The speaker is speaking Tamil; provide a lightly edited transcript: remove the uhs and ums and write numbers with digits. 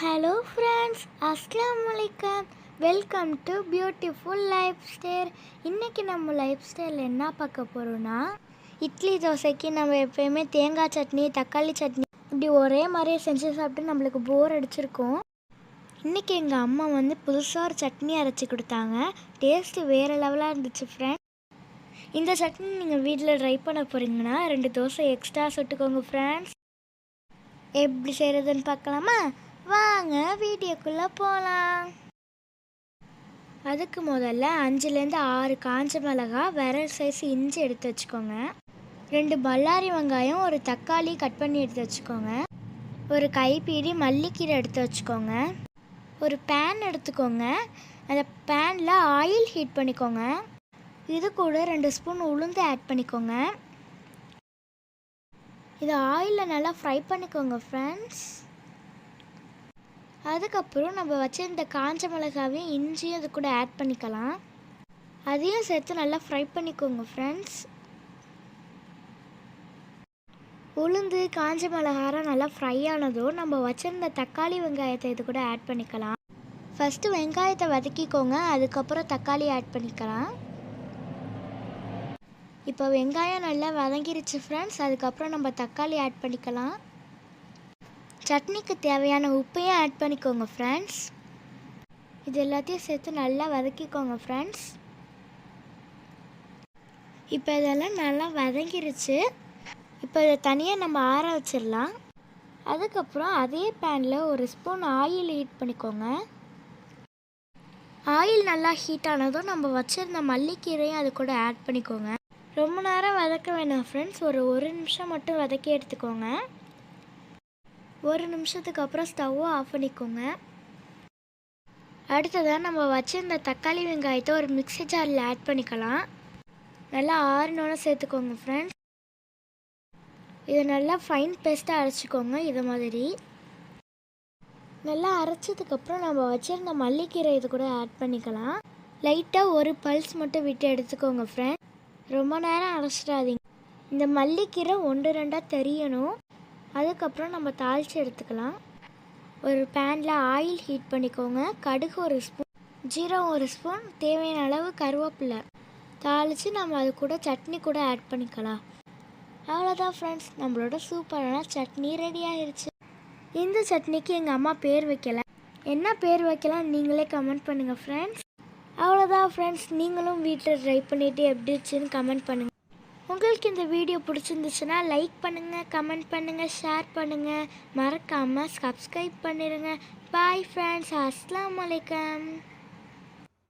ஹலோ ஃப்ரெண்ட்ஸ், அஸ்ஸலாமு அலைக்கும். Welcome to beautiful life style. இன்றைக்கி நம்ம லைஃப் ஸ்டைலில் என்ன பார்க்க போகிறோன்னா, இட்லி தோசைக்கு நம்ம எப்போயுமே தேங்காய் சட்னி, தக்காளி சட்னி இப்படி ஒரே மாதிரியே செஞ்சு சாப்பிட்டு நம்மளுக்கு போர் அடிச்சிருக்கோம். இன்றைக்கி எங்கள் அம்மா புதுசாக ஒரு சட்னி அரைச்சி கொடுத்தாங்க. டேஸ்ட்டு வேறு லெவலாக இருந்துச்சு ஃப்ரெண்ட்ஸ். இந்த சட்னி நீங்கள் வீட்டில் ட்ரை பண்ண போகிறீங்கன்னா 2 தோசை எக்ஸ்ட்ரா சுட்டுக்கோங்க ஃப்ரெண்ட்ஸ். எப்படி செய்கிறதுன்னு பார்க்கலாமா? வாங்க வீடியோக்குள்ளே போகலாம். அதுக்கு முதல்ல 5லேருந்து 6 காஞ்ச மிளகாய், விரல் சைஸ் இஞ்சி எடுத்து வச்சுக்கோங்க. 2 பல்லாரி வெங்காயம், ஒரு தக்காளி கட் பண்ணி எடுத்து வச்சுக்கோங்க. ஒரு கைப்பிடி மல்லிக்கீரை எடுத்து வச்சுக்கோங்க. ஒரு பேன் எடுத்துக்கோங்க. அந்த பேனில் ஆயில் ஹீட் பண்ணிக்கோங்க. இது கூட 2 ஸ்பூன் உளுந்து ஆட் பண்ணிக்கோங்க. இதை ஆயிலில் நல்லா ஃப்ரை பண்ணிக்கோங்க ஃப்ரெண்ட்ஸ். அதுக்கப்புறம் நம்ம வச்சிருந்த காஞ்ச மிளகாவையும் இஞ்சியும் அது கூட ஆட் பண்ணிக்கலாம். அதையும் சேர்த்து நல்லா ஃப்ரை பண்ணிக்கோங்க ஃப்ரெண்ட்ஸ். உளுந்து காஞ்ச மிளகாரம் நல்லா ஃப்ரை ஆனதும் நம்ம வச்சிருந்த தக்காளி வெங்காயத்தை இது கூட ஆட் பண்ணிக்கலாம். ஃபஸ்ட்டு வெங்காயத்தை வதக்கிக்கோங்க, அதுக்கப்புறம் தக்காளி ஆட் பண்ணிக்கலாம். இப்போ வெங்காயம் நல்லா வதங்கிருச்சு ஃப்ரெண்ட்ஸ். அதுக்கப்புறம் நம்ம தக்காளி ஆட் பண்ணிக்கலாம். சட்னிக்கு தேவையான உப்பையும் ஆட் பண்ணிக்கோங்க ஃப்ரெண்ட்ஸ். இது எல்லாத்தையும் சேர்த்து நல்லா வதக்கிக்கோங்க ஃப்ரெண்ட்ஸ். இப்போ இதெல்லாம் நல்லா வதங்கிருச்சு. இப்போ இதை தனியாக நம்ம ஆற வச்சிடலாம். அதுக்கப்புறம் அதே பேனில் ஒரு ஸ்பூன் ஆயில் ஹீட் பண்ணிக்கோங்க. ஆயில் நல்லா ஹீட் ஆனதும் நம்ம வச்சுருந்த மல்லிக்கீரையும் அது கூட ஆட் பண்ணிக்கோங்க. ரொம்ப நேரம் வதக்க வேணாம் ஃப்ரெண்ட்ஸ். ஒரு நிமிஷம் மட்டும் வதக்கி எடுத்துக்கோங்க. 1 நிமிஷத்துக்கு அப்புறம் ஸ்டவ்வை ஆஃப் பண்ணிக்கோங்க. அடுத்ததாக நம்ம வச்சிருந்த தக்காளி வெங்காயத்தை ஒரு மிக்ஸி ஜாரில் ஆட் பண்ணிக்கலாம். நல்லா ஆறினோட சேர்த்துக்கோங்க ஃப்ரெண்ட்ஸ். இதை நல்லா ஃபைன் பேஸ்ட்டாக அரைச்சிக்கோங்க. இதை மாதிரி நல்லா அரைச்சதுக்கப்புறம் நம்ம வச்சிருந்த மல்லிக்கீரை இது கூட ஆட் பண்ணிக்கலாம். லைட்டாக ஒரு பல்ஸ் மட்டும் விட்டு எடுத்துக்கோங்க ஃப்ரெண்ட்ஸ். ரொம்ப நேரம் அரைச்சிடாதீங்க. இந்த மல்லிக்கீரை 1-2 தெரியணும். அதுக்கப்புறம் நம்ம தாளித்து எடுத்துக்கலாம். ஒரு பேனில் ஆயில் ஹீட் பண்ணிக்கோங்க. கடுகு 1 ஸ்பூன், ஜீரகம் 1 ஸ்பூன், தேவையான அளவு கருவேப்பிலை தாளித்து நம்ம அது கூட சட்னி கூட ஆட் பண்ணிக்கலாம். அவ்வளோதான் ஃப்ரெண்ட்ஸ், நம்மளோட சூப்பரான சட்னி ரெடி ஆயிடுச்சு. இந்த சட்னிக்கு எங்கள் அம்மா பேர் வைக்கல. என்ன பேர் வைக்கலாம் நீங்களே கமெண்ட் பண்ணுங்கள் ஃப்ரெண்ட்ஸ். அவ்வளோதான் ஃப்ரெண்ட்ஸ், நீங்களும் வீட்டில் ட்ரை பண்ணிவிட்டு எப்படி இருந்துச்சுன்னு கமெண்ட் பண்ணுங்கள். உங்களுக்கு இந்த வீடியோ பிடிச்சிருந்துச்சுன்னா லைக் பண்ணுங்கள், கமெண்ட் பண்ணுங்கள், ஷேர் பண்ணுங்கள். மறக்காமல் சப்ஸ்கிரைப் பண்ணிடுங்க. பாய் ஃப்ரெண்ட்ஸ், அஸ்ஸலாமு அலைக்கும்.